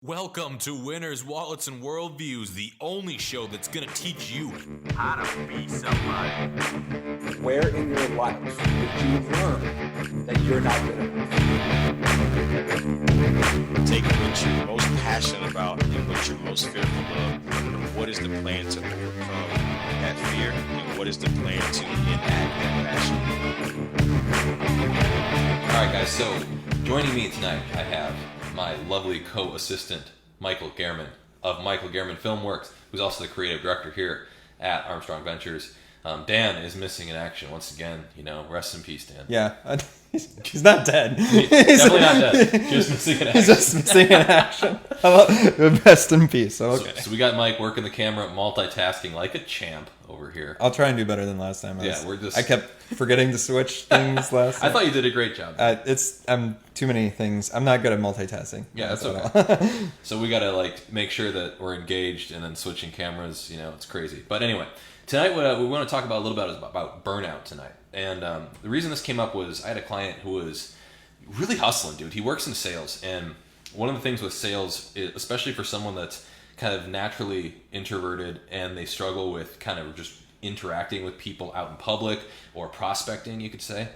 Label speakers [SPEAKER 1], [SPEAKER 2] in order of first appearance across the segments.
[SPEAKER 1] Welcome to Winners, Wallets, and Worldviews, the only show that's going to teach you how to be somebody.
[SPEAKER 2] Where in your life did you learn that you're not good enough?
[SPEAKER 3] Take what you're most passionate about and what you're most fearful of, and what is the plan to overcome that fear, and what is the plan to enact that passion.
[SPEAKER 4] All right, guys, so joining me tonight, I have my lovely co-assistant, Michael Gehrman of Michael Gehrman Filmworks, who's also the creative director here at Armstrong Ventures. Dan is missing in action once again. Rest in peace, Dan.
[SPEAKER 5] Yeah, he's not dead.
[SPEAKER 4] Definitely not dead. Just missing in action.
[SPEAKER 5] He's just missing in action. Rest in peace. Okay.
[SPEAKER 4] So we got Mike working the camera, multitasking like a champ over here.
[SPEAKER 5] I'll try and do better than last time. I kept forgetting to switch things last time.
[SPEAKER 4] I thought you did a great job.
[SPEAKER 5] I'm too many things. I'm not good at multitasking.
[SPEAKER 4] Yeah, that's okay. So we gotta make sure that we're engaged, and then switching cameras. It's crazy. But anyway. Tonight, what we want to talk about a little bit is about burnout tonight. And the reason this came up was I had a client who was really hustling, dude. He works in sales. And one of the things with sales, especially for someone that's kind of naturally introverted and they struggle with kind of just interacting with people out in public or prospecting, you could say,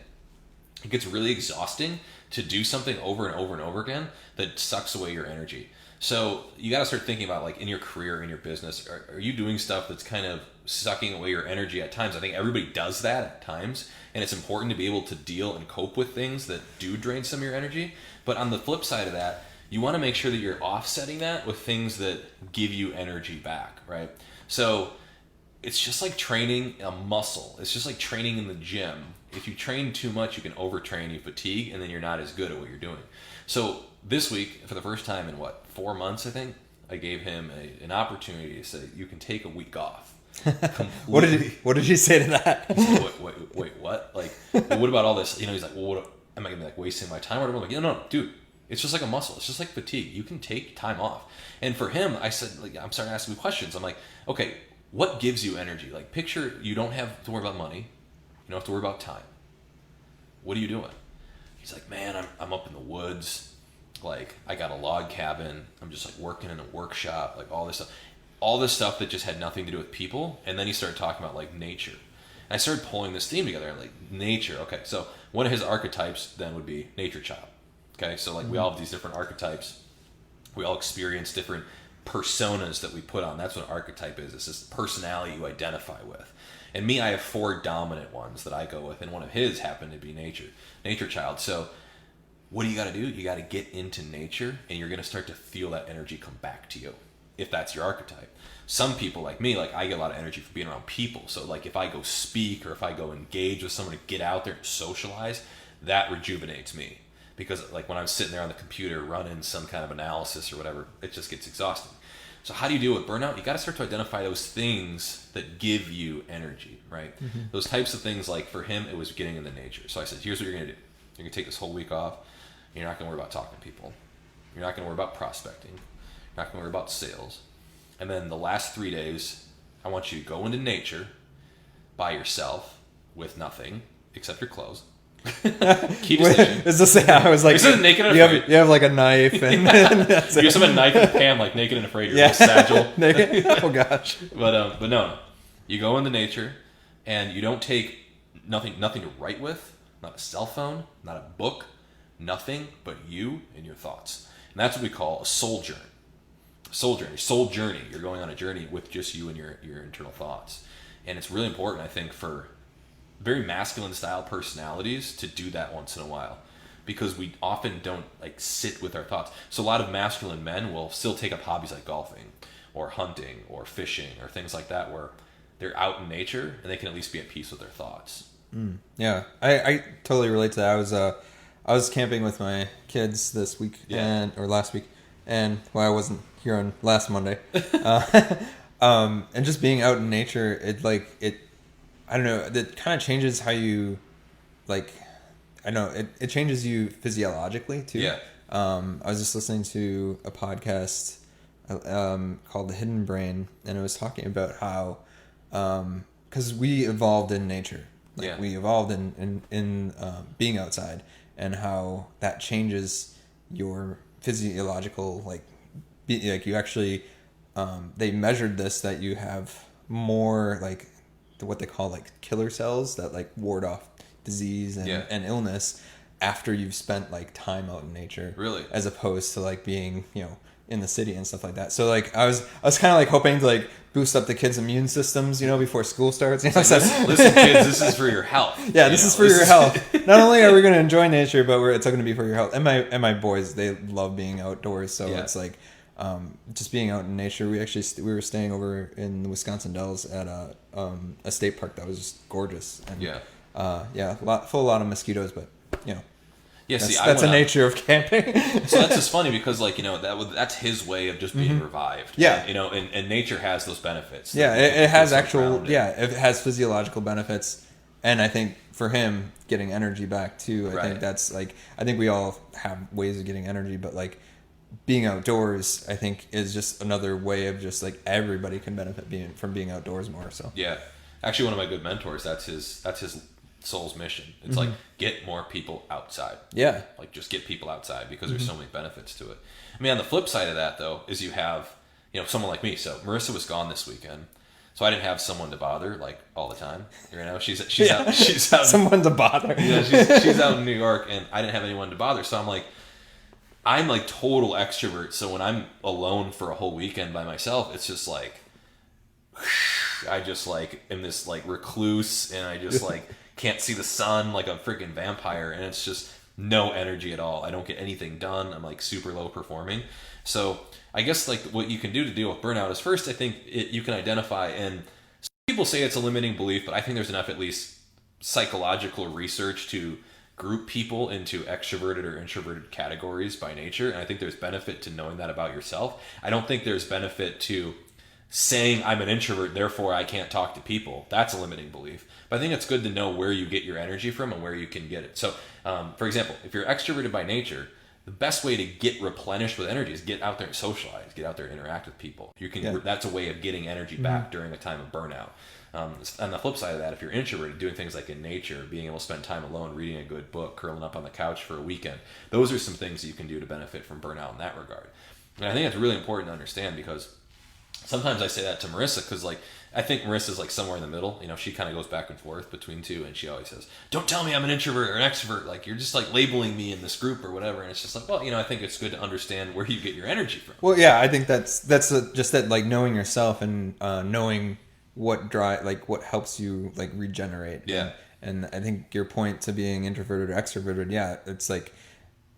[SPEAKER 4] it gets really exhausting to do something over and over and over again that sucks away your energy. So you got to start thinking about, in your career, in your business, are you doing stuff that's kind of sucking away your energy at times? I think everybody does that at times, and it's important to be able to deal and cope with things that do drain some of your energy. But on the flip side of that, you want to make sure that you're offsetting that with things that give you energy back, right? So it's just like training a muscle. It's just like training in the gym. If you train too much, you can overtrain, you fatigue, and then you're not as good at what you're doing. So this week, for the first time in 4 months, I think, I gave him an opportunity to say, you can take a week off.
[SPEAKER 5] What did you say to that?
[SPEAKER 4] Wait, what? What about all this? He's like, well, what am I gonna be wasting my time or whatever? I'm like, no, dude, it's just like a muscle. It's just like fatigue. You can take time off. And for him, I said, I'm starting asking questions. I'm like, okay, what gives you energy? Picture you don't have to worry about money. You don't have to worry about time. What are you doing? He's like, man, I'm up in the woods. I got a log cabin. I'm just working in a workshop, all this stuff. All this stuff that just had nothing to do with people. And then he started talking about nature. And I started pulling this theme together, nature. Okay, so one of his archetypes then would be nature child. Okay, so we all have these different archetypes. We all experience different personas that we put on. That's what an archetype is. It's this personality you identify with. And me, I have 4 dominant ones that I go with, and one of his happened to be nature child. So what do you got to do? You got to get into nature, and you're going to start to feel that energy come back to you, if that's your archetype. Some people like me, I get a lot of energy from being around people. So if I go speak or if I go engage with someone to get out there and socialize, that rejuvenates me. Because when I'm sitting there on the computer running some kind of analysis or whatever, it just gets exhausting. So how do you deal with burnout? You got to start to identify those things that give you energy, right? Mm-hmm. Those types of things, for him, it was getting into nature. So I said, here's what you're going to do. You're going to take this whole week off. You're not going to worry about talking to people. You're not going to worry about prospecting. You're not going to worry about sales. And then the last 3 days, I want you to go into nature by yourself with nothing except your clothes. Key distinction.
[SPEAKER 5] Is this? I was like,
[SPEAKER 4] you're naked and
[SPEAKER 5] you
[SPEAKER 4] afraid.
[SPEAKER 5] You have a knife and
[SPEAKER 4] you have some knife and pan, naked and afraid. You're a satchel.
[SPEAKER 5] Oh gosh.
[SPEAKER 4] But no. You go into nature, and you don't take nothing to write with. Not a cell phone. Not a book. Nothing but you and your thoughts. And that's what we call a soul journey. Soul journey. You're going on a journey with just you and your internal thoughts. And it's really important, I think, for very masculine style personalities to do that once in a while, because we often don't sit with our thoughts. So a lot of masculine men will still take up hobbies like golfing or hunting or fishing or things like that, where they're out in nature and they can at least be at peace with their thoughts.
[SPEAKER 5] Yeah, I totally relate to that. I was camping with my kids this week or last week, and I wasn't here on last Monday. And just being out in nature, I don't know, it kind of changes how you, I don't know, it changes you physiologically too.
[SPEAKER 4] Yeah.
[SPEAKER 5] I was just listening to a podcast called The Hidden Brain, and it was talking about how, because we evolved in nature. We evolved in being outside, and how that changes your physiological like you actually, they measured this, that you have more like what they call like killer cells that like ward off disease and illness after you've spent like time out in nature.
[SPEAKER 4] Really?
[SPEAKER 5] As opposed to like being, in the city and stuff like that. So like I was kind of like hoping to like boost up the kids' immune systems, before school starts.
[SPEAKER 4] Listen, kids, this is for your health.
[SPEAKER 5] Yeah, this is for your health. Not only are we going to enjoy nature, but it's going to be for your health. And my boys, they love being outdoors. So it's like just being out in nature. We were staying over in the Wisconsin Dells at a state park that was just gorgeous. And, a lot of mosquitoes, but
[SPEAKER 4] Yeah,
[SPEAKER 5] that's the nature of camping.
[SPEAKER 4] So that's just funny because, like, that's his way of just being revived.
[SPEAKER 5] Yeah.
[SPEAKER 4] And nature has those benefits.
[SPEAKER 5] Yeah, it has it has physiological benefits. And I think for him, getting energy back too, I think that's like, I think we all have ways of getting energy, but like being outdoors, I think is just another way of just like everybody can benefit from being outdoors more. So
[SPEAKER 4] yeah, actually one of my good mentors, that's his soul's mission. It's like, get more people outside.
[SPEAKER 5] Yeah.
[SPEAKER 4] Like, just get people outside because there's so many benefits to it. I mean, on the flip side of that, though, is you have, someone like me. So Marissa was gone this weekend, so I didn't have someone to bother like all the time. She's out. She's out.
[SPEAKER 5] Someone to bother.
[SPEAKER 4] Yeah, she's out in New York, and I didn't have anyone to bother. So I'm like total extrovert. So when I'm alone for a whole weekend by myself, it's just like, I just like am this like recluse, and I just like can't see the sun like a freaking vampire, and it's just no energy at all. I don't get anything done. I'm like super low performing. So I guess like what you can do to deal with burnout is, first, I think you can identify, and some people say it's a limiting belief, but I think there's enough at least psychological research to group people into extroverted or introverted categories by nature, and I think there's benefit to knowing that about yourself. I don't think there's benefit to saying I'm an introvert, therefore I can't talk to people. That's a limiting belief. But I think it's good to know where you get your energy from and where you can get it. So, for example, if you're extroverted by nature, the best way to get replenished with energy is get out there and socialize, get out there and interact with people. That's a way of getting energy back during a time of burnout. On the flip side of that, if you're introverted, doing things like in nature, being able to spend time alone, reading a good book, curling up on the couch for a weekend, those are some things that you can do to benefit from burnout in that regard. And I think that's really important to understand, because sometimes I say that to Marissa because, like, I think Marissa's like somewhere in the middle. She kind of goes back and forth between two, and she always says, "Don't tell me I'm an introvert or an extrovert. Like, you're just like labeling me in this group or whatever." And it's just like, well, I think it's good to understand where you get your energy from.
[SPEAKER 5] Well, yeah, I think that's just that, like, knowing yourself and knowing what what helps you like regenerate.
[SPEAKER 4] Yeah.
[SPEAKER 5] And I think your point to being introverted or extroverted, yeah, it's like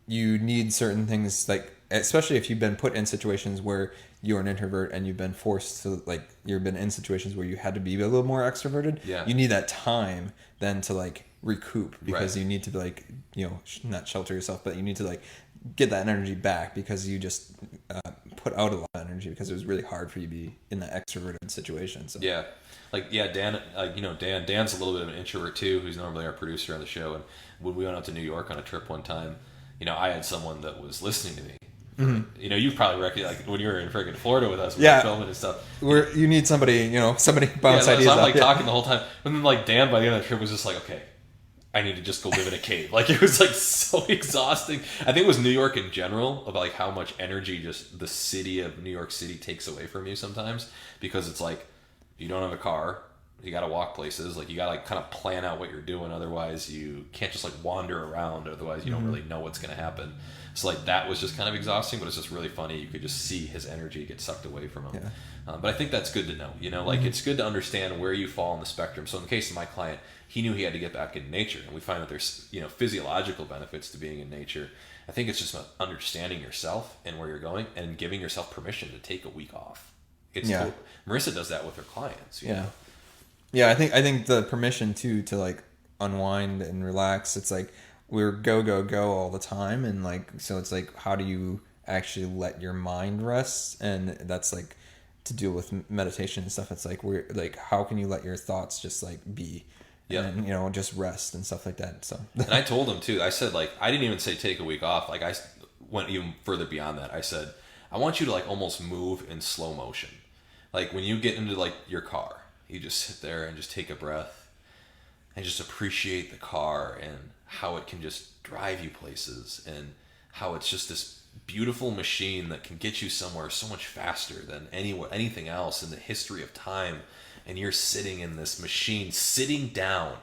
[SPEAKER 5] you need certain things, like, especially if you've been put in situations where you're an introvert and you've been forced to, like, you've been in situations where you had to be a little more extroverted.
[SPEAKER 4] Yeah.
[SPEAKER 5] You need that time then to like recoup, because you need to like, not shelter yourself, but you need to like get that energy back, because you just put out a lot of energy because it was really hard for you to be in that extroverted situation. So
[SPEAKER 4] yeah, like, yeah, Dan, Dan's a little bit of an introvert too, who's normally our producer on the show. And when we went out to New York on a trip one time, I had someone that was listening to me. You probably recognized, like, when you were in freaking Florida with us, we were filming and stuff.
[SPEAKER 5] You need somebody, somebody bounce ideas.
[SPEAKER 4] So I'm like talking the whole time, and then like Dan by the end of the trip was just like, okay, I need to just go live in a cave. Like, it was like so exhausting. I think it was New York in general, about like how much energy just the city of New York City takes away from you sometimes, because it's like you don't have a car. You got to walk places. Like, you got to like kind of plan out what you're doing. Otherwise, you can't just like wander around. Otherwise, you don't really know what's going to happen. So like that was just kind of exhausting, but it's just really funny. You could just see his energy get sucked away from him. Yeah. But I think that's good to know. Like, it's good to understand where you fall on the spectrum. So in the case of my client, he knew he had to get back in nature, and we find that there's physiological benefits to being in nature. I think it's just about understanding yourself and where you're going, and giving yourself permission to take a week off. Marissa does that with her clients. You know?
[SPEAKER 5] Yeah, I think the permission to like unwind and relax, it's like we're go all the time, and like, so it's like, how do you actually let your mind rest? And that's like to deal with meditation and stuff. It's like, we're like, how can you let your thoughts just like be, and just rest and stuff like that. So
[SPEAKER 4] and I told him too, I said, like, I didn't even say take a week off. Like, I went even further beyond that. I said, I want you to like almost move in slow motion. Like, when you get into like your car, you just sit there and just take a breath and just appreciate the car and how it can just drive you places, and how it's just this beautiful machine that can get you somewhere so much faster than anything else in the history of time, and you're sitting in this machine, sitting down,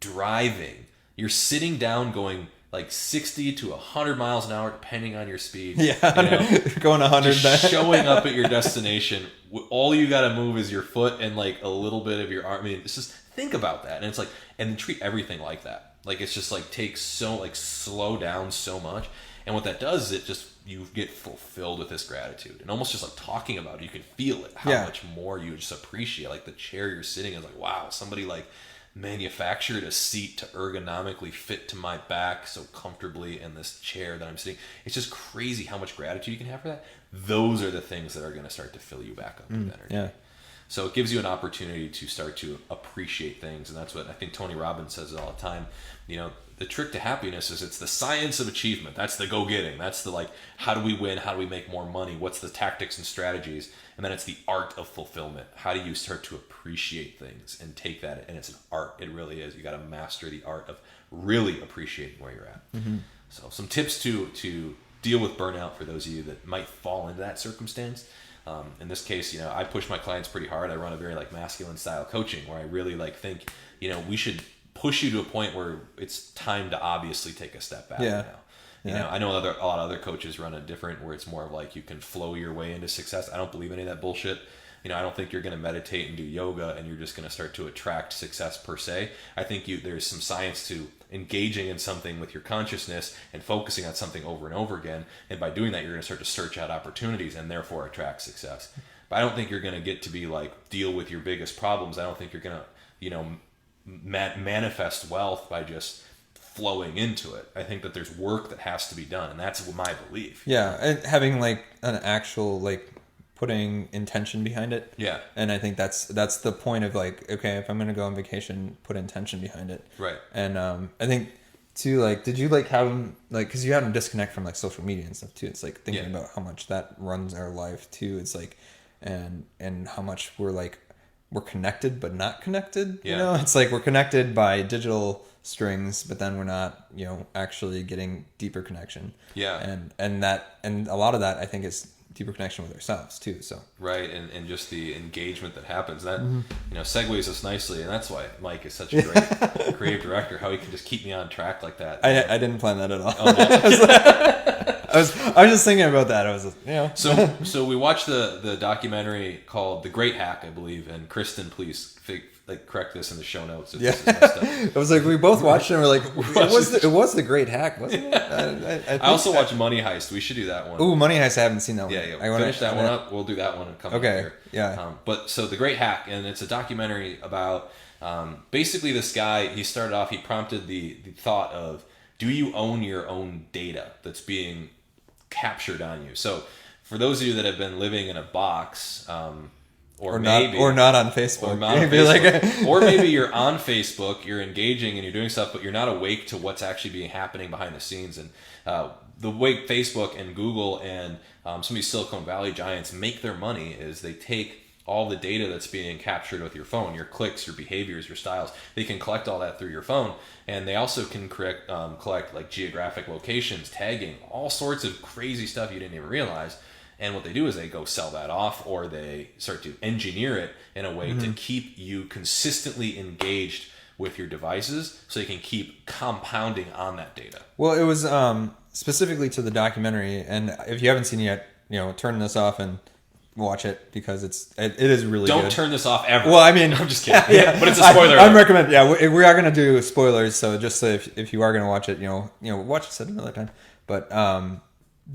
[SPEAKER 4] driving. You're sitting down going like 60 to 100 miles an hour, depending on your speed.
[SPEAKER 5] Yeah,
[SPEAKER 4] you know,
[SPEAKER 5] going 100.
[SPEAKER 4] just showing up at your destination. All you got to move is your foot and like a little bit of your arm. I mean, it's just, think about that. And it's like, and treat everything like that. Like, it's just like takes so, like, slow down so much. And what that does is it just, you get fulfilled with this gratitude. And almost just like talking about it, you can feel it, how much more you just appreciate. Like the chair you're sitting in is like, wow, somebody like manufactured a seat to ergonomically fit to my back so comfortably in this chair that I'm sitting. It's just crazy how much gratitude you can have for that. Those are the things that are going to start to fill you back up with energy.
[SPEAKER 5] Yeah.
[SPEAKER 4] So it gives you an opportunity to start to appreciate things. And that's what I think Tony Robbins says all the time. You know, the trick to happiness is it's the science of achievement. That's the go-getting. That's the, like, how do we win? How do we make more money? What's the tactics and strategies? And then it's the art of fulfillment. How do you start to appreciate things and take that? And it's an art. It really is. You got to master the art of really appreciating where you're at. Mm-hmm. So some tips to deal with burnout for those of you that might fall into that circumstance. In this case, you know, I push my clients pretty hard. I run a very like masculine style coaching where I really like think, you know, we should push you to a point where it's time to obviously take a step back now. You know, I know a lot of other coaches run it different where it's more of like you can flow your way into success. I don't believe any of that bullshit. You know, I don't think you're going to meditate and do yoga and you're just going to start to attract success per se. I think there's some science to engaging in something with your consciousness and focusing on something over and over again. And by doing that, you're going to start to search out opportunities and therefore attract success. But I don't think you're going to get to be like, deal with your biggest problems. I don't think you're going to, you know, manifest wealth by just flowing into it. I think that there's work that has to be done. And that's my belief.
[SPEAKER 5] Yeah. And having like an actual, like, putting intention behind it. Yeah. And I think that's the point of like, okay, if I'm going to go on vacation, put intention behind it. Right. And I think too, like, did you like have them, like, cause you have them disconnect from like social media and stuff too. It's like thinking about how much that runs our life too. It's like, and how much we're connected, but not connected, you know, it's like we're connected by digital strings, but then we're not, you know, actually getting deeper connection. Yeah. And a lot of that I think is deeper connection with ourselves too. So
[SPEAKER 4] right, and just the engagement that happens that you know segues us nicely, and that's why Mike is such a great creative director. How he can just keep me on track like that.
[SPEAKER 5] I didn't plan that at all. Oh, no. I was just thinking about that. I was, you know.
[SPEAKER 4] So we watched the documentary called The Great Hack, I believe, and Kristen, please correct this in the show notes. If this is messed up.
[SPEAKER 5] It was like we both watched it and we're like, it was the Great Hack, wasn't it?
[SPEAKER 4] I also watched Money Heist. We should do that one.
[SPEAKER 5] Ooh, Money Heist. I haven't seen that one.
[SPEAKER 4] Yeah. Finish that one up. We'll do that one and come up here. Yeah. But so The Great Hack, and it's a documentary about basically this guy. He started off. He prompted the thought of, do you own your own data that's being captured on you? So for those of you that have been living in a box. Or maybe
[SPEAKER 5] not on Facebook.
[SPEAKER 4] Or not on Facebook. Or maybe you're on Facebook, you're engaging and you're doing stuff, but you're not awake to what's actually happening behind the scenes. And the way Facebook and Google and some of these Silicon Valley giants make their money is they take all the data that's being captured with your phone, your clicks, your behaviors, your styles. They can collect all that through your phone, and they also can collect like geographic locations, tagging, all sorts of crazy stuff you didn't even realize. And what they do is they go sell that off, or they start to engineer it in a way to keep you consistently engaged with your devices so you can keep compounding on that data.
[SPEAKER 5] Well, it was specifically to the documentary, and if you haven't seen it yet, you know, turn this off and watch it because it is really good.
[SPEAKER 4] Don't turn this off ever.
[SPEAKER 5] Well, I mean,
[SPEAKER 4] I'm just kidding. Yeah, but it's a spoiler.
[SPEAKER 5] I'm recommend. Yeah, we are going to do spoilers, so just so if you are going to watch it, you know, watch it at another time. But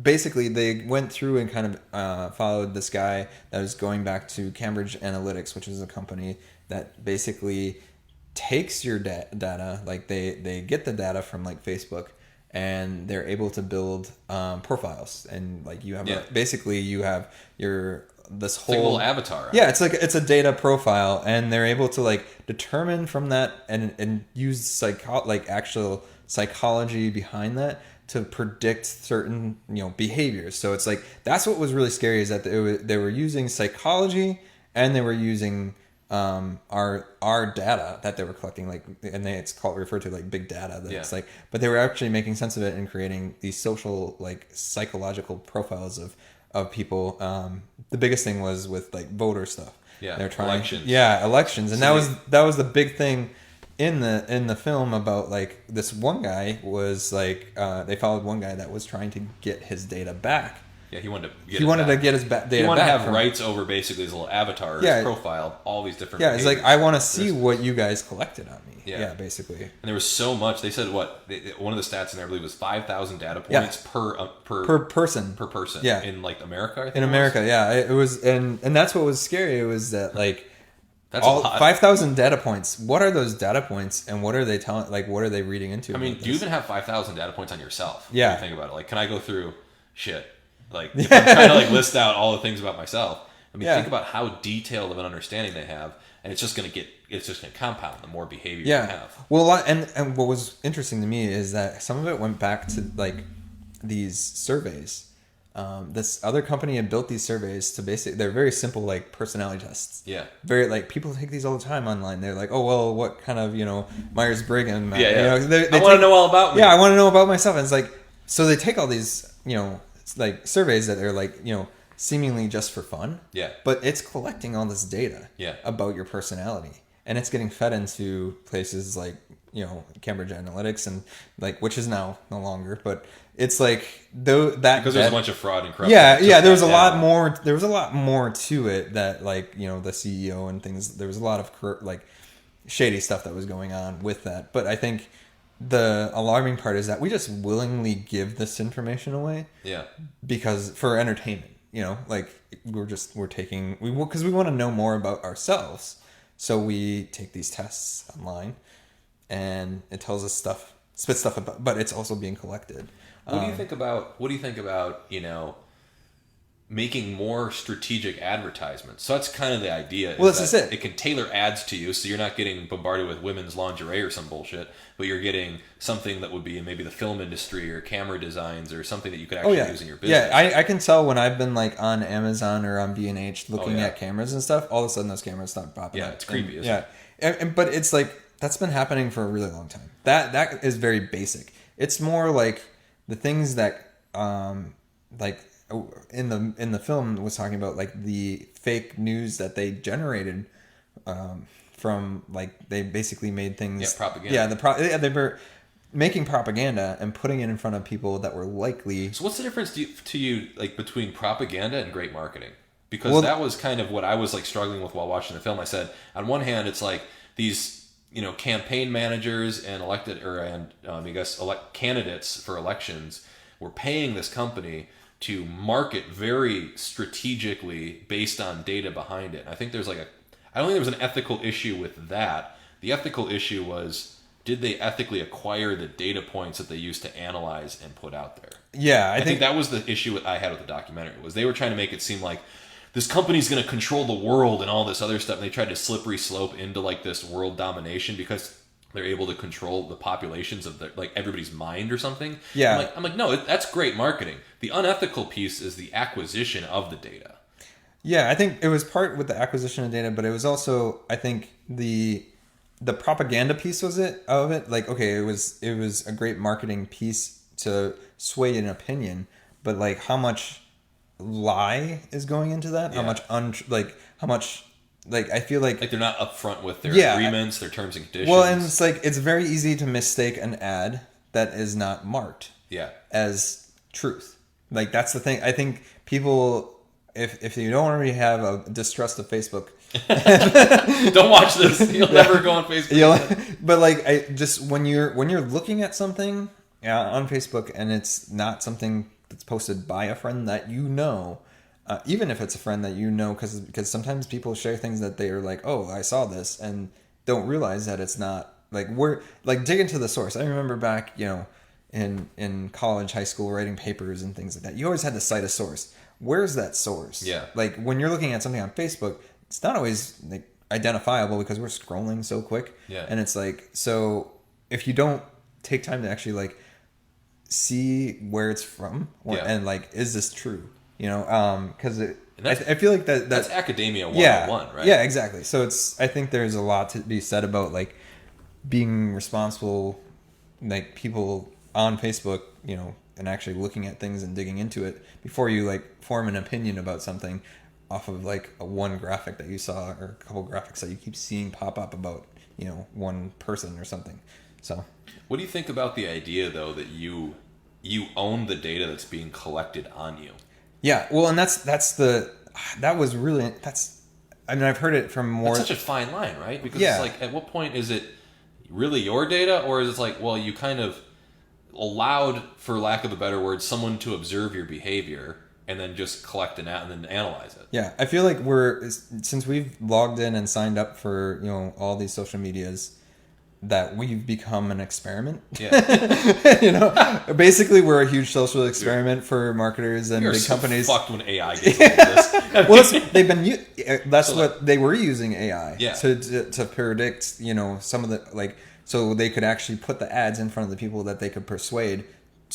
[SPEAKER 5] basically, they went through and kind of followed this guy that was going back to Cambridge Analytics, which is a company that basically takes your data. Like they get the data from like Facebook, and they're able to build profiles. And like you have basically you have this whole
[SPEAKER 4] like a little avatar.
[SPEAKER 5] Yeah, it's a data profile, and they're able to like determine from that and use actual psychology behind that to predict certain, you know, behaviors. So it's like that's what was really scary is that they were using psychology and they were using our data that they were collecting, like, and it's called referred to like big data. It's like, but they were actually making sense of it and creating these social, like, psychological profiles of people. The biggest thing was with like voter stuff.
[SPEAKER 4] Yeah,
[SPEAKER 5] they're trying
[SPEAKER 4] elections.
[SPEAKER 5] Elections, and
[SPEAKER 4] So
[SPEAKER 5] that was the big thing in the film about, like, this one guy was like, they followed one guy that was trying to get his data back.
[SPEAKER 4] Yeah, he wanted to get
[SPEAKER 5] his data back.
[SPEAKER 4] He wanted to have rights over basically his little avatar, his profile, all these different.
[SPEAKER 5] Yeah, it's like, I want to see what you guys collected on me.
[SPEAKER 4] Yeah,
[SPEAKER 5] basically.
[SPEAKER 4] And there was so much. They said one of the stats in there, I believe, was 5,000 data points per
[SPEAKER 5] person.
[SPEAKER 4] Per person.
[SPEAKER 5] Yeah,
[SPEAKER 4] in like America. I think
[SPEAKER 5] in America, yeah, it was, and that's what was scary. It was that, like,
[SPEAKER 4] that's all
[SPEAKER 5] 5,000 data points. What are those data points, and what are they telling? Like, what are they reading into?
[SPEAKER 4] I mean, do you even have 5,000 data points on yourself?
[SPEAKER 5] Yeah.
[SPEAKER 4] When you think about it. Like, can I go through shit? Like, if I'm trying to like list out all the things about myself. I mean, think about how detailed of an understanding they have, and it's just gonna compound the more behavior you have.
[SPEAKER 5] Well, and what was interesting to me is that some of it went back to, like, these surveys. This other company had built these surveys to they're very simple, like, personality tests.
[SPEAKER 4] Yeah.
[SPEAKER 5] Very, like, people take these all the time online. They're like, oh, well, what kind of, Myers-Briggs.
[SPEAKER 4] Yeah.
[SPEAKER 5] You know,
[SPEAKER 4] I want to know all about me.
[SPEAKER 5] Yeah, I want to know about myself. And it's like, so they take all these, like, surveys that are, like, seemingly just for fun.
[SPEAKER 4] Yeah.
[SPEAKER 5] But it's collecting all this data.
[SPEAKER 4] Yeah.
[SPEAKER 5] About your personality. And it's getting fed into places like, Cambridge Analytics, and, like, which is now no longer, but it's like because
[SPEAKER 4] there's a bunch of fraud and corruption.
[SPEAKER 5] Yeah, there was a lot more. There was a lot more to it that, like, the CEO and things. There was a lot of like shady stuff that was going on with that. But I think the alarming part is that we just willingly give this information away.
[SPEAKER 4] Yeah. Because
[SPEAKER 5] for entertainment, like, because we want to know more about ourselves. So we take these tests online, and it tells us spits stuff about, but it's also being collected.
[SPEAKER 4] What do you think about making more strategic advertisements? So that's kind of the idea.
[SPEAKER 5] Well, this is it.
[SPEAKER 4] It can tailor ads to you, so you're not getting bombarded with women's lingerie or some bullshit, but you're getting something that would be in maybe the film industry or camera designs or something that you could actually use in your business.
[SPEAKER 5] Yeah, I can tell when I've been, like, on Amazon or on B&H looking at cameras and stuff. All of a sudden, those cameras start popping up.
[SPEAKER 4] Yeah, it's creepy.
[SPEAKER 5] But it's like, that's been happening for a really long time. That is very basic. It's more like the things that, like, in the film was talking about, like, the fake news that they generated, from, like, they basically made things.
[SPEAKER 4] Yeah, propaganda.
[SPEAKER 5] They were making propaganda and putting it in front of people that were likely.
[SPEAKER 4] So what's the difference to you, like, between propaganda and great marketing? Because that was kind of what I was, like, struggling with while watching the film. I said, on one hand, it's like these, campaign managers and candidates for elections were paying this company to market very strategically based on data behind it. And I think there's I don't think there was an ethical issue with that. The ethical issue was, did they ethically acquire the data points that they used to analyze and put out there?
[SPEAKER 5] Yeah,
[SPEAKER 4] I think that was the issue I had with the documentary, was they were trying to make it seem like this company's going to control the world and all this other stuff. And they tried to slippery slope into, like, this world domination because they're able to control the populations of everybody's mind or something.
[SPEAKER 5] Yeah.
[SPEAKER 4] I'm like, no, that's great marketing. The unethical piece is the acquisition of the data.
[SPEAKER 5] Yeah, I think it was part with the acquisition of data, but it was also, I think, the propaganda piece of it. Like, okay, it was a great marketing piece to sway an opinion, but, like, how much lie is going into that?
[SPEAKER 4] Yeah.
[SPEAKER 5] How much I feel like
[SPEAKER 4] they're not upfront with their agreements, their terms and conditions.
[SPEAKER 5] Well, and it's like, it's very easy to mistake an ad that is not marked as truth. Like, that's the thing. I think people, if you don't already have a distrust of Facebook,
[SPEAKER 4] don't watch this. You'll never go on Facebook.
[SPEAKER 5] But, like, when you're looking at something on Facebook and it's not something that's posted by a friend that even if it's a friend that because sometimes people share things that they are like, oh, I saw this, and don't realize that it's not, like, dig into the source. I remember back, in college, high school, writing papers and things like that, you always had to cite a source. Where's that source?
[SPEAKER 4] Yeah.
[SPEAKER 5] Like, when you're looking at something on Facebook, it's not always, like, identifiable because we're scrolling so quick.
[SPEAKER 4] Yeah.
[SPEAKER 5] And it's like, so if you don't take time to actually, like, see where it's from, and, like, is this true? because I feel like
[SPEAKER 4] that's academia 101, right?
[SPEAKER 5] Yeah, exactly. So I think there's a lot to be said about like being responsible, like people on Facebook, and actually looking at things and digging into it before you like form an opinion about something off of like one graphic that you saw or a couple graphics that you keep seeing pop up about, one person or something. So
[SPEAKER 4] what do you think about the idea though that you own the data that's being collected on you?
[SPEAKER 5] Yeah, well, and I've heard it from more.
[SPEAKER 4] That's such a fine line, right? Because
[SPEAKER 5] Yeah.
[SPEAKER 4] it's like, at what point is it really your data, or is it like, well, you kind of allowed, for lack of a better word, someone to observe your behavior and then just collect and then analyze it?
[SPEAKER 5] Yeah, I feel like since we've logged in and signed up for all these social medias, that we've become an experiment.
[SPEAKER 4] Yeah.
[SPEAKER 5] Basically we're a huge social experiment for marketers and
[SPEAKER 4] You're
[SPEAKER 5] big
[SPEAKER 4] so
[SPEAKER 5] companies.
[SPEAKER 4] fucked when AI gets into this.
[SPEAKER 5] They were using AI
[SPEAKER 4] Yeah.
[SPEAKER 5] to predict, some of the so they could actually put the ads in front of the people that they could persuade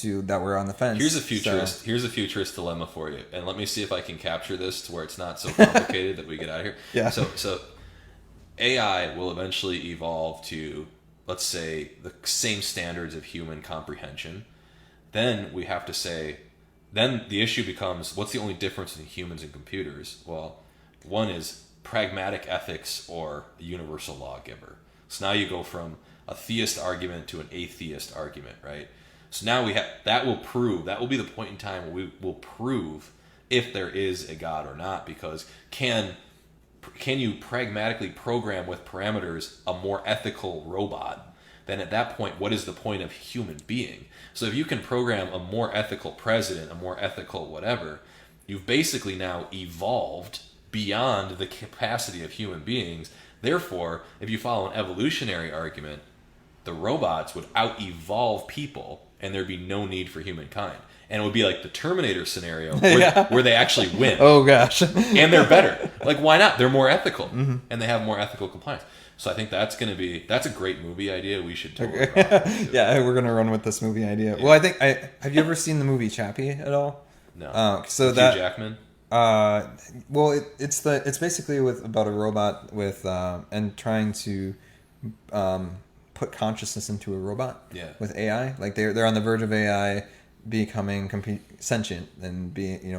[SPEAKER 5] that were on the fence.
[SPEAKER 4] Here's a futurist dilemma for you, and let me see if I can capture this to where it's not so complicated that we get out of here.
[SPEAKER 5] Yeah.
[SPEAKER 4] So AI will eventually evolve to, let's say, the same standards of human comprehension. Then we have to say, then the issue becomes, what's the only difference in humans and computers? Well, one is pragmatic ethics or a universal lawgiver. So now you go from a theist argument to an atheist argument, right? So now that will be the point in time where we will prove if there is a God or not, because can you pragmatically program with parameters a more ethical robot? Then at that point, what is the point of human being? So if you can program a more ethical president, a more ethical whatever, you've basically now evolved beyond the capacity of human beings. Therefore, if you follow an evolutionary argument, the robots would out-evolve people and there'd be no need for humankind. And it would be like the Terminator scenario where they actually win.
[SPEAKER 5] Oh, gosh.
[SPEAKER 4] And they're better. Like, why not? They're more ethical. Mm-hmm. And they have more ethical compliance. So I think that's a great movie idea. We should totally run with.
[SPEAKER 5] Yeah, we're going to run with this movie idea. Yeah. Well, have you ever seen the movie Chappie at all?
[SPEAKER 4] No.
[SPEAKER 5] So
[SPEAKER 4] Hugh Jackman?
[SPEAKER 5] Well, it's basically about a robot and trying to put consciousness into a robot.
[SPEAKER 4] Yeah.
[SPEAKER 5] With AI, like they're on the verge of AI becoming sentient and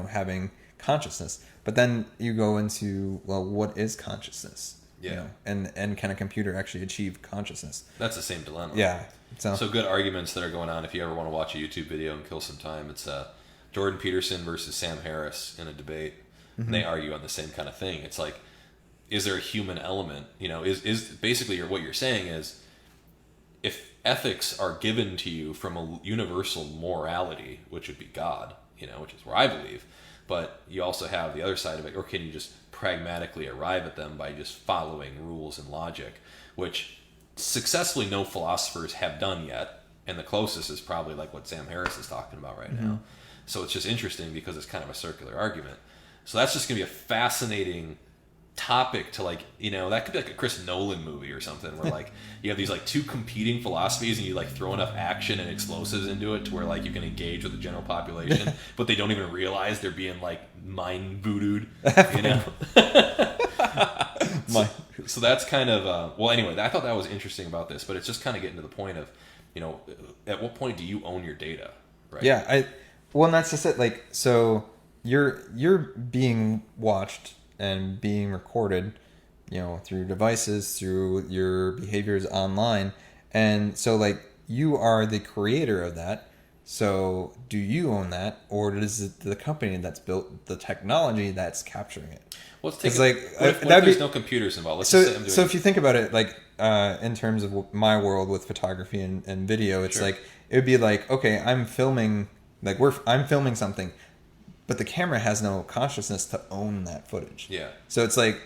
[SPEAKER 5] having consciousness. But then you go into, well, what is consciousness?
[SPEAKER 4] Yeah.
[SPEAKER 5] And can a computer actually achieve consciousness?
[SPEAKER 4] That's the same dilemma.
[SPEAKER 5] Yeah.
[SPEAKER 4] So good arguments that are going on. If you ever want to watch a YouTube video and kill some time, it's Jordan Peterson versus Sam Harris in a debate. Mm-hmm. And they argue on the same kind of thing. It's like, is there a human element? Is basically what you're saying is, if ethics are given to you from a universal morality, which would be God, which is where I believe, but you also have the other side of it, or can you just pragmatically arrive at them by just following rules and logic, which successfully no philosophers have done yet, and the closest is probably like what Sam Harris is talking about right now. So it's just interesting because it's kind of a circular argument. So that's just going to be a fascinating topic to that could be like a Chris Nolan movie or something where like you have these like two competing philosophies and you like throw enough action and explosives into it to where like you can engage with the general population but they don't even realize they're being like mind voodooed, so that's kind of well, anyway, I thought that was interesting about this, but it's just kind of getting to the point of at what point do you own your data, right?
[SPEAKER 5] And that's just it. Like, so you're being watched and being recorded, through devices, through your behaviors online. And so like you are the creator of that. So do you own that, or is it the company that's built the technology that's capturing it?
[SPEAKER 4] Well, let's take
[SPEAKER 5] like
[SPEAKER 4] what if there's no computers involved? Let's just say I'm doing
[SPEAKER 5] if you think about it, like in terms of my world with photography and video, it's like it would be like, okay, I'm filming something, but the camera has no consciousness to own that footage.
[SPEAKER 4] Yeah.
[SPEAKER 5] So it's like,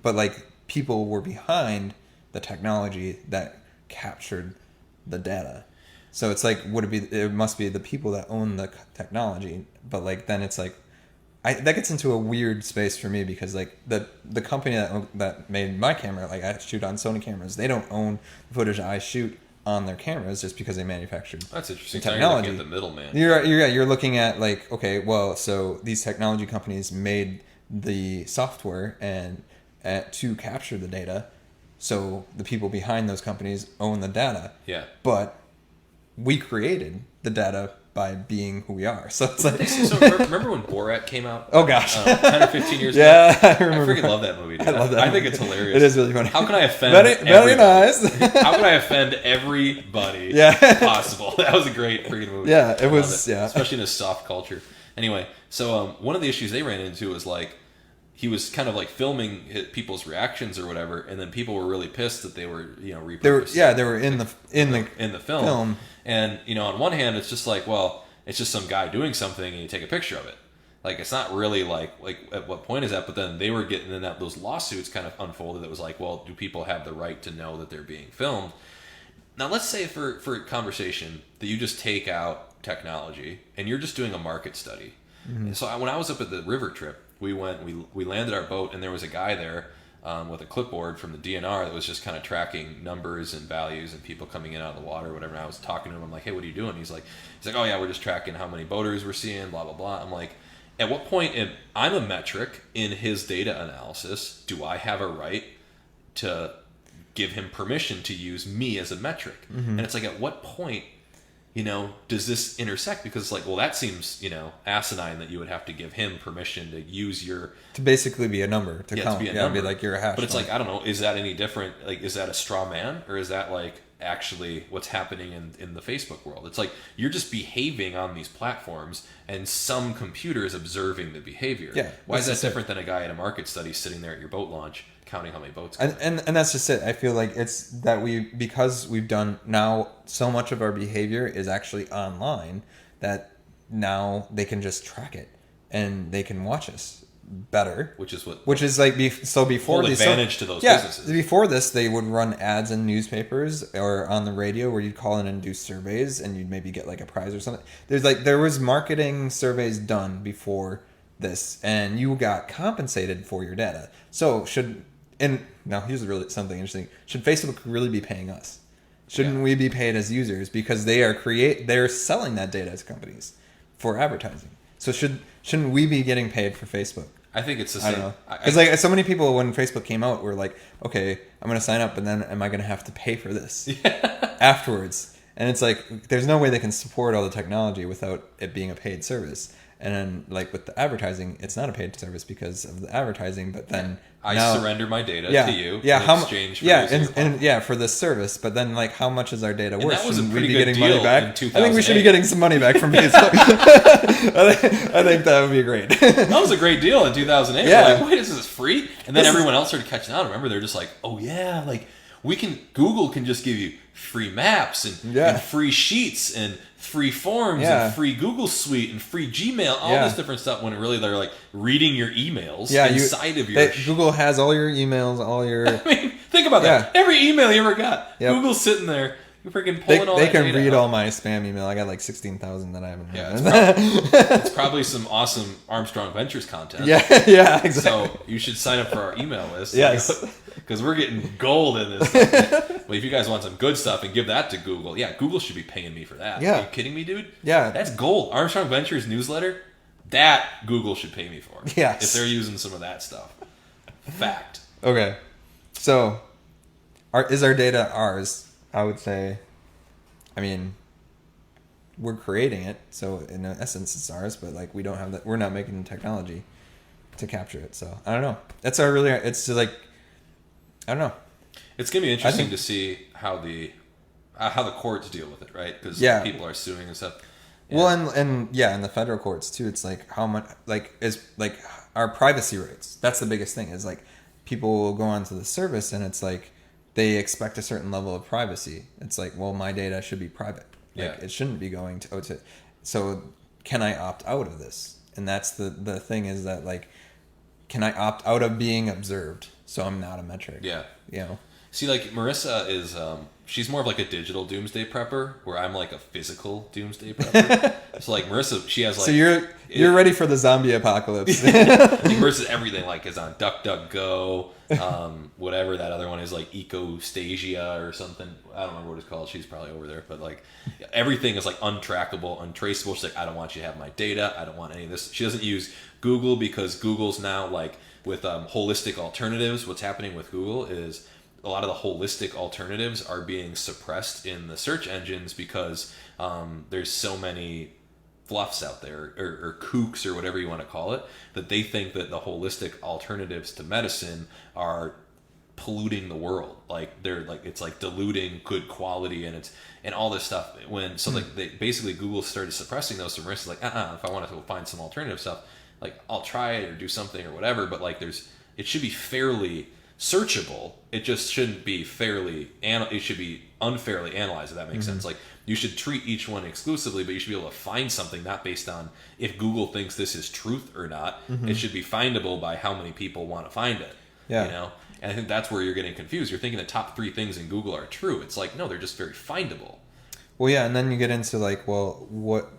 [SPEAKER 5] but like people were behind the technology that captured the data. So it's like, it must be the people that own the technology. But like, then it's like, that gets into a weird space for me because like the company that made my camera, like I shoot on Sony cameras, they don't own the footage I shoot on their cameras just because they manufactured
[SPEAKER 4] That's interesting.
[SPEAKER 5] the
[SPEAKER 4] So you're
[SPEAKER 5] technology.
[SPEAKER 4] looking at the middleman.
[SPEAKER 5] You're looking at like, okay, well, so these technology companies made the software and to capture the data, so the people behind those companies own the data.
[SPEAKER 4] Yeah.
[SPEAKER 5] But we created the data by being who we are. So it's like,
[SPEAKER 4] So remember when Borat came out?
[SPEAKER 5] oh gosh,
[SPEAKER 4] 10 or 15 years ago?
[SPEAKER 5] yeah, I remember.
[SPEAKER 4] I freaking love that movie, dude.
[SPEAKER 5] I love that
[SPEAKER 4] I think
[SPEAKER 5] movie.
[SPEAKER 4] it's hilarious.
[SPEAKER 5] It is really funny.
[SPEAKER 4] How can I offend
[SPEAKER 5] Very
[SPEAKER 4] everybody?
[SPEAKER 5] nice.
[SPEAKER 4] How can I offend everybody
[SPEAKER 5] Yeah.
[SPEAKER 4] possible? That was a great freaking movie.
[SPEAKER 5] Yeah, it
[SPEAKER 4] I love
[SPEAKER 5] was, yeah.
[SPEAKER 4] Especially in a soft culture. Anyway, so one of the issues they ran into was like, he was kind of like filming people's reactions or whatever, and then people were really pissed that they were, repurposed.
[SPEAKER 5] They were in the
[SPEAKER 4] film. And on one hand, it's just like, well, it's just some guy doing something, and you take a picture of it. Like, it's not really like at what point is that? But then they were getting in that those lawsuits kind of unfolded. That was like, well, do people have the right to know that they're being filmed? Now, let's say for conversation that you just take out technology and you're just doing a market study. Mm-hmm. So when I was up at the river trip, we landed our boat, and there was a guy there with a clipboard from the DNR that was just kind of tracking numbers and values and people coming in out of the water or whatever. And I was talking to him. I'm like, hey, what are you doing? He's like, oh yeah, we're just tracking how many boaters we're seeing, blah, blah, blah. I'm like, at what point I'm a metric in his data analysis. Do I have a right to give him permission to use me as a metric? Mm-hmm. And it's like, at what point, does this intersect? Because it's like, well, that seems, asinine that you would have to give him permission to use to
[SPEAKER 5] basically be a number to count.
[SPEAKER 4] To be a number.
[SPEAKER 5] Be like you're a hash.
[SPEAKER 4] But it's like, I don't know, is that any different? Like, is that a straw man, or is that like actually what's happening in the Facebook world? It's like you're just behaving on these platforms, and some computer is observing the behavior.
[SPEAKER 5] Yeah.
[SPEAKER 4] Why is that different than a guy in a market study sitting there at your boat launch counting how many boats come in?
[SPEAKER 5] And that's just it. I feel like it's that because we've done now so much of our behavior is actually online, that now they can just track it and they can watch us better,
[SPEAKER 4] which is
[SPEAKER 5] like before
[SPEAKER 4] full
[SPEAKER 5] these
[SPEAKER 4] advantage to those businesses.
[SPEAKER 5] Before this, they would run ads in newspapers or on the radio where you'd call in and do surveys, and you'd maybe get like a prize or something. There was marketing surveys done before this, and you got compensated for your data. So now here's really something interesting. Should Facebook really be paying us? Shouldn't we be paid as users, because they're selling that data to companies for advertising? So shouldn't we be getting paid for Facebook?
[SPEAKER 4] I think it's the same.
[SPEAKER 5] I don't know. Because like so many people when Facebook came out were like, okay, I'm going to sign up, and then am I going to have to pay for this afterwards? And it's like, there's no way they can support all the technology without it being a paid service. And then, like with the advertising, it's not a paid service because of the advertising. But then
[SPEAKER 4] I surrender my data to you in exchange for using
[SPEAKER 5] for this service. But then, like, how much is our data worth?
[SPEAKER 4] That was
[SPEAKER 5] Shouldn't
[SPEAKER 4] a pretty
[SPEAKER 5] we be
[SPEAKER 4] good
[SPEAKER 5] getting
[SPEAKER 4] deal
[SPEAKER 5] money back?
[SPEAKER 4] in
[SPEAKER 5] I
[SPEAKER 4] 2008.
[SPEAKER 5] think we should be getting some money back from Facebook. I think that would be great.
[SPEAKER 4] That was a great deal in 2008.
[SPEAKER 5] Yeah.
[SPEAKER 4] We're like, wait, is this free? And then everyone else started catching on. Remember, they're just like, oh yeah, like Google can just give you free maps and free sheets and free forms and free Google Suite and free Gmail, all this different stuff, when really they're like reading your emails inside of your...
[SPEAKER 5] Google has all your emails, all your...
[SPEAKER 4] I mean, think about that. Every email you ever got, Google's sitting there, you're freaking pulling all that data.
[SPEAKER 5] They can read all my spam email. I got like 16,000 that I haven't heard.
[SPEAKER 4] It's probably some awesome Armstrong Ventures content.
[SPEAKER 5] Yeah, exactly.
[SPEAKER 4] So you should sign up for our email list.
[SPEAKER 5] Yes.
[SPEAKER 4] Because we're getting gold in this stuff. Well, if you guys want some good stuff and give that to Google, Google should be paying me for that.
[SPEAKER 5] Yeah.
[SPEAKER 4] Are you kidding me, dude?
[SPEAKER 5] Yeah.
[SPEAKER 4] That's gold. Armstrong Ventures newsletter, that Google should pay me for.
[SPEAKER 5] Yes.
[SPEAKER 4] If they're using some of that stuff. Fact.
[SPEAKER 5] Okay. So, is our data ours? I would say, I mean, we're creating it, so in essence it's ours, but like we don't have that. We're not making the technology to capture it. So I don't know. It's just like, I don't know.
[SPEAKER 4] It's gonna be interesting to see how the courts deal with it, right? Because people are suing and stuff. Yeah.
[SPEAKER 5] Well, and in the federal courts too. It's like how much is our privacy rights. That's the biggest thing. Is like people will go onto the service and it's like they expect a certain level of privacy. It's like, well, my data should be private. Like, it shouldn't be going to. So can I opt out of this? And that's the thing is that like, can I opt out of being observed? So I'm not a metric.
[SPEAKER 4] Yeah. See, like Marissa is, she's more of like a digital doomsday prepper, where I'm like a physical doomsday prepper. So like Marissa, she has like.
[SPEAKER 5] So you're ready for the zombie apocalypse.
[SPEAKER 4] I think Marissa's everything like is on DuckDuckGo, whatever that other one is, like Ecostasia or something. I don't remember what it's called. She's probably over there, but like everything is like untrackable, untraceable. She's like, I don't want you to have my data. I don't want any of this. She doesn't use Google because Google's now like with holistic alternatives. What's happening with Google is a lot of the holistic alternatives are being suppressed in the search engines because there's so many fluffs out there or kooks or whatever you want to call it, that they think that the holistic alternatives to medicine are polluting the world. Like they're like, it's like diluting good quality and all this stuff. Like they basically Google started suppressing those. So Marissa's like, if I want to find some alternative stuff, like I'll try it or do something or whatever. But like it should be fairly searchable. It just shouldn't be it should be unfairly analyzed, if that makes sense. Like you should treat each one exclusively, but you should be able to find something not based on if Google thinks this is truth or not. It should be findable by how many people want to find it.
[SPEAKER 5] Yeah.
[SPEAKER 4] You know? And I think that's where you're getting confused. You're thinking the top 3 things in Google are true. It's like, no, they're just very findable.
[SPEAKER 5] Well, yeah, and then you get into like, well, what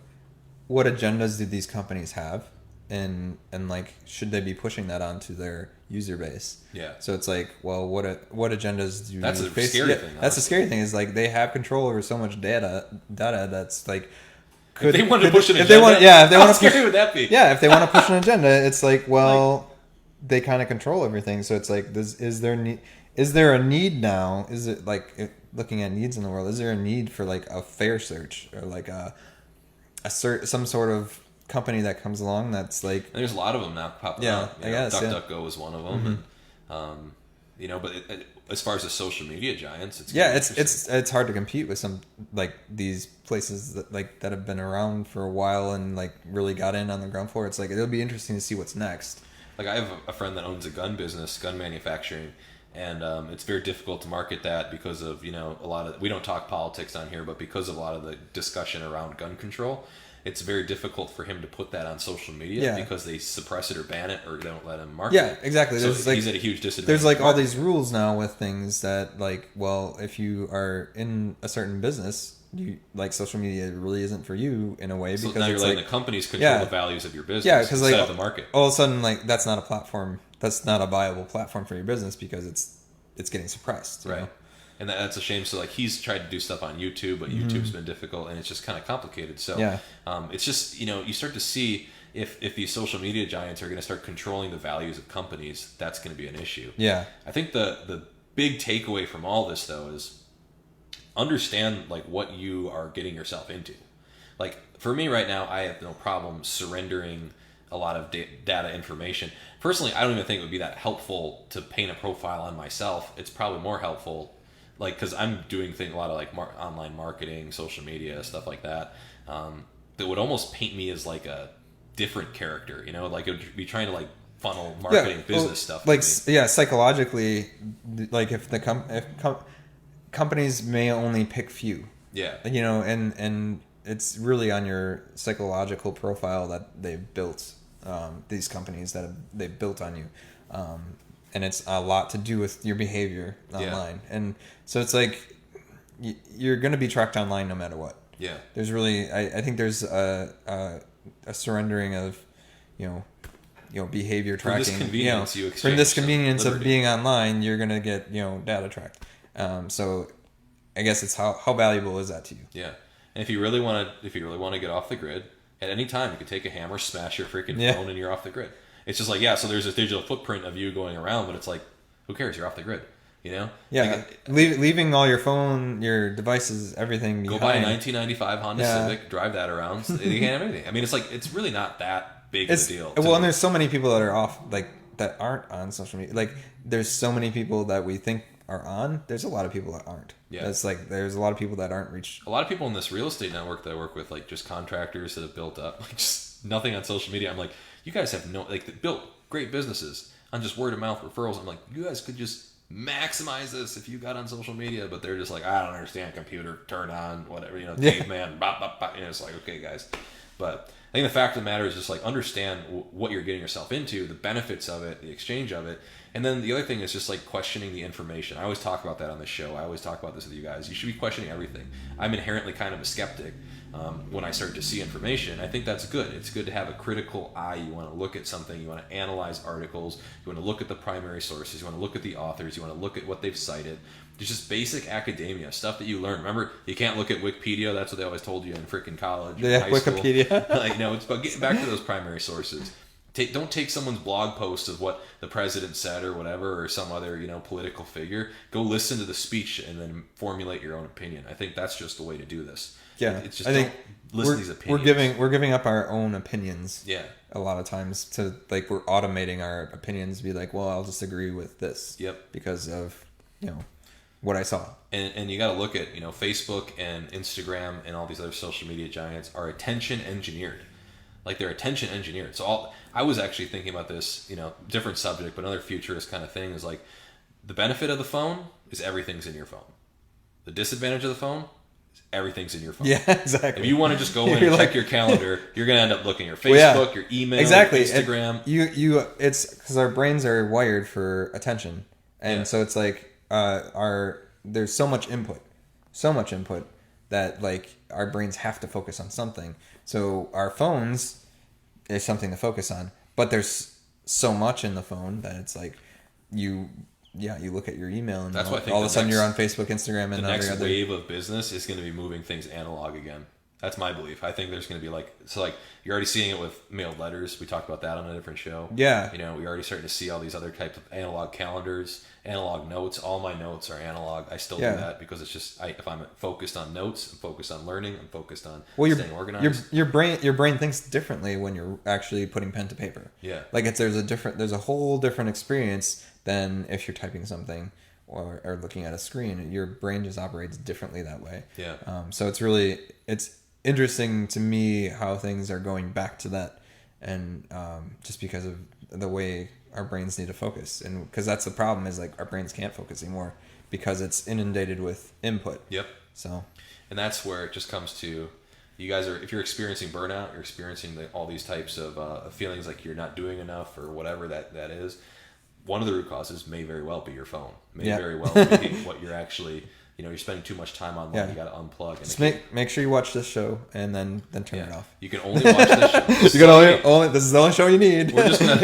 [SPEAKER 5] agendas do these companies have? And like, should they be pushing that onto their user base?
[SPEAKER 4] Yeah.
[SPEAKER 5] So it's like, well, what agendas do you?
[SPEAKER 4] That's a
[SPEAKER 5] face?
[SPEAKER 4] scary thing.
[SPEAKER 5] That's the scary thing is like they have control over so much data that's like.
[SPEAKER 4] If they want to push an agenda,
[SPEAKER 5] how
[SPEAKER 4] scary
[SPEAKER 5] push,
[SPEAKER 4] would that be?
[SPEAKER 5] Yeah, if they want to push an agenda, it's like, well, they kind of control everything. So it's like, is there a need now? Is it like looking at needs in the world? Is there a need for like a fair search or like some sort of company that comes along that's like,
[SPEAKER 4] and there's a lot of them now popping up.
[SPEAKER 5] I guess
[SPEAKER 4] DuckDuckGo is one of them. And, but as far as the social media giants,
[SPEAKER 5] it's hard to compete with some like these places that have been around for a while and like really got in on the ground floor. It's like it'll be interesting to see what's next.
[SPEAKER 4] Like I have a friend that owns a gun business, gun manufacturing, and it's very difficult to market that because of a lot of, we don't talk politics on here, but because of a lot of the discussion around gun control. It's very difficult for him to put that on social media because they suppress it or ban it or they don't let him market it.
[SPEAKER 5] Yeah, exactly.
[SPEAKER 4] So he's at a huge disadvantage.
[SPEAKER 5] There's like all these rules now with things that like, well, if you are in a certain business, you like social media really isn't for you in a way because
[SPEAKER 4] now you're letting the companies control the values of your business. Yeah, because like the market.
[SPEAKER 5] All of a sudden, like that's not a platform. That's not a viable platform for your business because it's getting suppressed.
[SPEAKER 4] Right.
[SPEAKER 5] Know?
[SPEAKER 4] And that's a shame. So like he's tried to do stuff on YouTube, but YouTube's been difficult and it's just kind of complicated. So it's just, you start to see if these social media giants are going to start controlling the values of companies, that's going to be an issue.
[SPEAKER 5] Yeah.
[SPEAKER 4] I think the big takeaway from all this though is understand like what you are getting yourself into. Like for me right now, I have no problem surrendering a lot of data information. Personally, I don't even think it would be that helpful to paint a profile on myself. It's probably more helpful like because I'm doing a lot of like online marketing, social media, stuff like that, that would almost paint me as like a different character, like it would be trying to like funnel marketing business stuff.
[SPEAKER 5] Like psychologically, like if companies may only pick few.
[SPEAKER 4] Yeah.
[SPEAKER 5] And it's really on your psychological profile that they've built these companies that they've built on you. And it's a lot to do with your behavior online. And so it's like you're going to be tracked online no matter what.
[SPEAKER 4] Yeah.
[SPEAKER 5] There's really, I think there's a surrendering of, behavior tracking.
[SPEAKER 4] From this convenience you exchange.
[SPEAKER 5] From this convenience of being online, you're going to get, data tracked. So I guess it's how valuable is that to you?
[SPEAKER 4] Yeah. And if you really want to get off the grid, at any time you can take a hammer, smash your freaking phone, and you're off the grid. It's just like, so there's this digital footprint of you going around, but it's like, who cares? You're off the grid, Yeah.
[SPEAKER 5] Like, leaving all your phone, your devices, everything behind.
[SPEAKER 4] Go buy a 1995 Honda Civic, drive that around. You can't have anything. I mean, it's like, it's really not that big of a deal.
[SPEAKER 5] Well, and there's so many people that are off, like, that aren't on social media. Like, there's so many people that we think are on. There's a lot of people that aren't. Yeah. It's like, there's a lot of people that aren't reached.
[SPEAKER 4] A lot of people in this real estate network that I work with, like, just contractors that have built up, like, just nothing on social media. I'm like, you guys have built great businesses on just word of mouth referrals. I'm like, you guys could just maximize this if you got on social media, but they're just like, I don't understand computer, turn on, whatever, caveman, bop, bop, bop. It's like, okay, guys, But I think the fact of the matter is just like understand what you're getting yourself into, the benefits of it, the exchange of it. And then the other thing is just like questioning the information. I always talk about that on the show. I always talk about this with you guys. You should be questioning everything. I'm inherently kind of a skeptic when I start to see information. I think that's good. It's good to have a critical eye. You want to look at something. You want to analyze articles. You want to look at the primary sources. You want to look at the authors. You want to look at what they've cited. It's just basic academia, stuff that you learn. Remember, you can't look at Wikipedia. That's what they always told you in freaking college.
[SPEAKER 5] Yeah,
[SPEAKER 4] high school.
[SPEAKER 5] Wikipedia.
[SPEAKER 4] Like, no, it's about getting back to those primary sources. Don't take someone's blog post of what the president said or whatever, or some other, political figure. Go listen to the speech and then formulate your own opinion. I think that's just the way to do this.
[SPEAKER 5] Yeah,
[SPEAKER 4] it's just
[SPEAKER 5] I think
[SPEAKER 4] listen to these opinions.
[SPEAKER 5] We're giving up our own opinions.
[SPEAKER 4] Yeah.
[SPEAKER 5] A lot of times to like we're automating our opinions. Be like, well, I'll just agree with this.
[SPEAKER 4] Yep.
[SPEAKER 5] Because of what I saw.
[SPEAKER 4] And you got to look at Facebook and Instagram and all these other social media giants are attention engineered. Like they're attention engineered. So I was actually thinking about this, different subject, but another futurist kind of thing is like the benefit of the phone is everything's in your phone. The disadvantage of the phone is everything's in your phone.
[SPEAKER 5] Yeah, exactly.
[SPEAKER 4] If you want to just go in and check your calendar, you're going to end up looking at your Facebook, your email,
[SPEAKER 5] exactly.
[SPEAKER 4] Instagram.
[SPEAKER 5] It's because our brains are wired for attention. And so it's like there's so much input that like our brains have to focus on something. So our phones is something to focus on, but there's so much in the phone that it's like you look at your email and
[SPEAKER 4] that's why I think
[SPEAKER 5] all of a sudden you're on Facebook, Instagram, and
[SPEAKER 4] the next wave of business is going to be moving things analog again. That's my belief. I think there's going to be like you're already seeing it with mailed letters. We talked about that on a different show.
[SPEAKER 5] Yeah.
[SPEAKER 4] We're already starting to see all these other types of analog calendars, analog notes. All my notes are analog. I still do that because it's just if I'm focused on notes, I'm focused on learning, I'm focused on staying organized.
[SPEAKER 5] Your brain thinks differently when you're actually putting pen to paper.
[SPEAKER 4] Yeah.
[SPEAKER 5] Like there's a whole different experience than if you're typing something or looking at a screen. Your brain just operates differently that way.
[SPEAKER 4] Yeah.
[SPEAKER 5] So it's interesting to me how things are going back to that, and just because of the way our brains need to focus, and because that's the problem is like our brains can't focus anymore because it's inundated with input.
[SPEAKER 4] Yep.
[SPEAKER 5] So,
[SPEAKER 4] and that's where it just comes to you guys if you're experiencing burnout, you're experiencing all these types of feelings like you're not doing enough or whatever that is. One of the root causes may very well be your phone. May very well be what you're actually. You're spending too much time online. Yeah. You got to unplug. And
[SPEAKER 5] just make sure you watch this show and then turn it off.
[SPEAKER 4] You can only watch this show.
[SPEAKER 5] This is the only show you need.
[SPEAKER 4] We're just gonna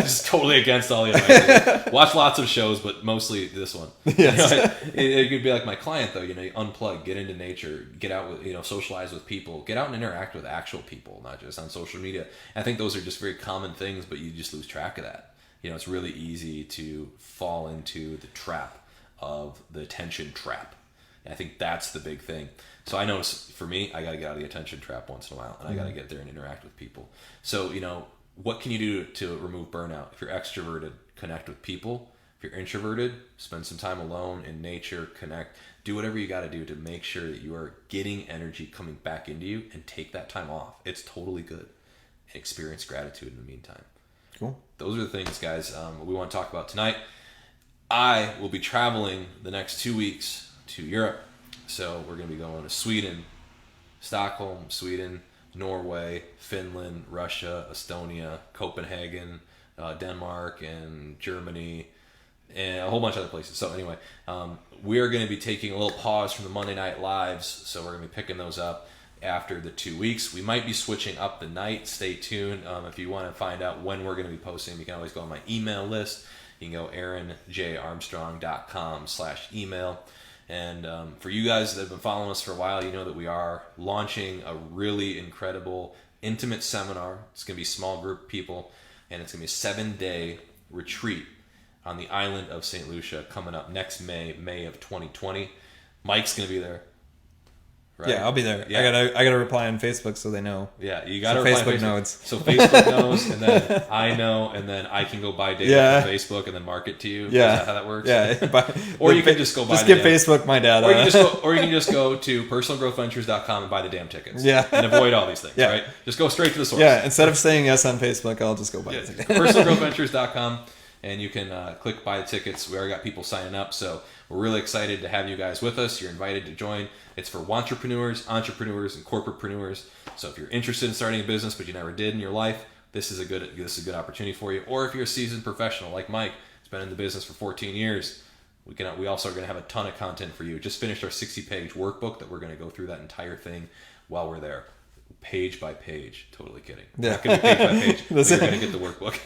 [SPEAKER 4] just totally against all the advice. Watch lots of shows, but mostly this one.
[SPEAKER 5] Yes.
[SPEAKER 4] It could be like my client though. You unplug, get into nature, get out with socialize with people, get out and interact with actual people, not just on social media. I think those are just very common things, but you just lose track of that. It's really easy to fall into the trap of the attention trap. And I think that's the big thing. So I notice for me, I got to get out of the attention trap once in a while, and I got to get there and interact with people. So, what can you do to remove burnout? If you're extroverted, connect with people. If you're introverted, spend some time alone in nature, connect. Do whatever you got to do to make sure that you are getting energy coming back into you, and take that time off. It's totally good. And experience gratitude in the meantime.
[SPEAKER 5] Cool.
[SPEAKER 4] Those are the things, guys, we want to talk about tonight. I will be traveling the next 2 weeks to Europe. So we're going to be going to Sweden, Stockholm, Sweden, Norway, Finland, Russia, Estonia, Copenhagen, Denmark, and Germany, and a whole bunch of other places. So anyway, we are going to be taking a little pause from the Monday Night Lives. So we're going to be picking those up after the 2 weeks. We might be switching up the night. Stay tuned. If you want to find out when we're going to be posting, you can always go on my email list. You can go aaronjarmstrong.com/email. And for you guys that have been following us for a while, you know that we are launching a really incredible, intimate seminar. It's going to be small group of people, and it's going to be a 7-day retreat on the island of St. Lucia coming up next May of 2020. Mike's going to be there. Right?
[SPEAKER 5] Yeah, I'll be there. Yeah. I gotta reply on Facebook so they know.
[SPEAKER 4] Yeah, you gotta
[SPEAKER 5] reply
[SPEAKER 4] Facebook
[SPEAKER 5] on Facebook. Knows.
[SPEAKER 4] So Facebook knows, and then I know, and then I can go buy data from Facebook and then market to you.
[SPEAKER 5] Yeah,
[SPEAKER 4] is that how that works?
[SPEAKER 5] Yeah,
[SPEAKER 4] or you can just go buy.
[SPEAKER 5] Just give Facebook my data.
[SPEAKER 4] Or you can just go to personalgrowthventures.com and buy the damn tickets.
[SPEAKER 5] Yeah,
[SPEAKER 4] and avoid all these things.
[SPEAKER 5] Yeah.
[SPEAKER 4] Right, just go straight to the source.
[SPEAKER 5] Yeah, instead of saying yes on Facebook, I'll just go buy the tickets.
[SPEAKER 4] Personalgrowthventures.com. and you can click buy the tickets. We already got people signing up, so we're really excited to have you guys with us. You're invited to join. It's for entrepreneurs, and corporatepreneurs. So if you're interested in starting a business but you never did in your life, this is a good opportunity for you. Or if you're a seasoned professional like Mike, who's been in the business for 14 years, we also are going to have a ton of content for you. Just finished our 60-page workbake that we're going to go through that entire thing while we're there. Page by page. Totally kidding.
[SPEAKER 5] Yeah.
[SPEAKER 4] Not going to be page by page. But you're going to get the workbook.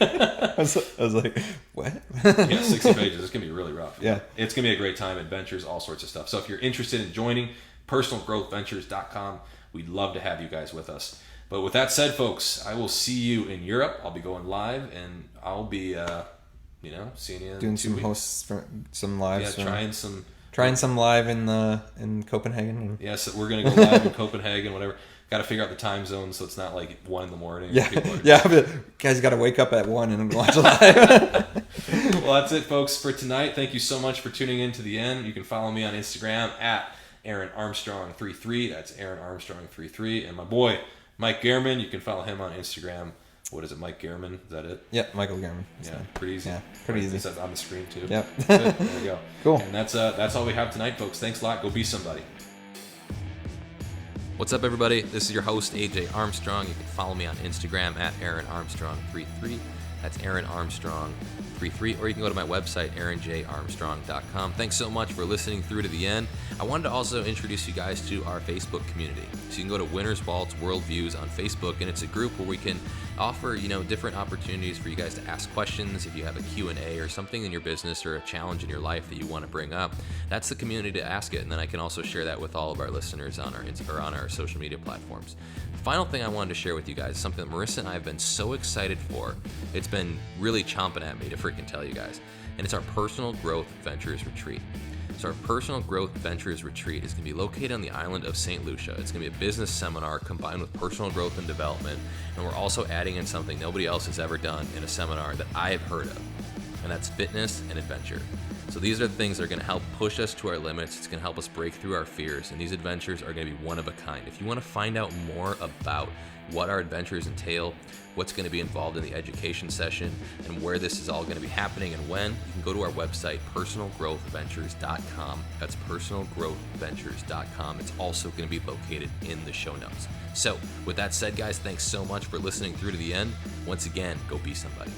[SPEAKER 5] I was like, what?
[SPEAKER 4] Yeah, 60 pages. It's going to be really rough.
[SPEAKER 5] Yeah.
[SPEAKER 4] It's going to be a great time, adventures, all sorts of stuff. So if you're interested in joining, personalgrowthventures.com, we'd love to have you guys with us. But with that said, folks, I will see you in Europe. I'll be going live, and I'll be, seeing you in
[SPEAKER 5] doing
[SPEAKER 4] 2
[SPEAKER 5] some
[SPEAKER 4] weeks.
[SPEAKER 5] hosts, some lives.
[SPEAKER 4] Yeah,
[SPEAKER 5] trying some live in Copenhagen.
[SPEAKER 4] Yes, we're going to go live in Copenhagen, whatever. Got to figure out the time zone so it's not like 1 a.m.
[SPEAKER 5] Yeah, but guys got to wake up at 1 and watch live.
[SPEAKER 4] Well, that's it, folks, for tonight. Thank you so much for tuning in to the end. You can follow me on Instagram at Aaron Armstrong33. That's Aaron Armstrong33. And my boy, Mike Gehrman, you can follow him on Instagram. What is it, Mike Gehrman? Is that it?
[SPEAKER 5] Yeah, Michael Gehrman.
[SPEAKER 4] Yeah, pretty easy.
[SPEAKER 5] Yeah, pretty easy.
[SPEAKER 4] It says on the screen, too.
[SPEAKER 5] Yep.
[SPEAKER 4] Good. There we go.
[SPEAKER 5] Cool.
[SPEAKER 4] And that's all we have tonight, folks. Thanks a lot. Go be somebody.
[SPEAKER 1] What's up, everybody? This is your host, AJ Armstrong. You can follow me on Instagram at Aaron Armstrong33. That's Aaron Armstrong33. Or you can go to my website, aaronjarmstrong.com. Thanks so much for listening through to the end. I wanted to also introduce you guys to our Facebook community. So you can go to Winners Vaults Worldviews on Facebook, and it's a group where we can offer, different opportunities for you guys to ask questions. If you have a Q&A or something in your business or a challenge in your life that you want to bring up, that's the community to ask it. And then I can also share that with all of our listeners on our social media platforms. The final thing I wanted to share with you guys is something that Marissa and I have been so excited for. It's been really chomping at me to freaking tell you guys. And it's our Personal Growth Ventures Retreat. So our Personal Growth Ventures Retreat is going to be located on the island of St. Lucia. It's going to be a business seminar combined with personal growth and development. And we're also adding in something nobody else has ever done in a seminar that I have heard of. And that's fitness and adventure. So these are the things that are going to help push us to our limits. It's going to help us break through our fears. And these adventures are going to be one of a kind. If you want to find out more about what our adventures entail, what's going to be involved in the education session, and where this is all going to be happening and when, you can go to our website, personalgrowthventures.com. That's personalgrowthventures.com. It's also going to be located in the show notes. So with that said, guys, thanks so much for listening through to the end. Once again, go be somebody.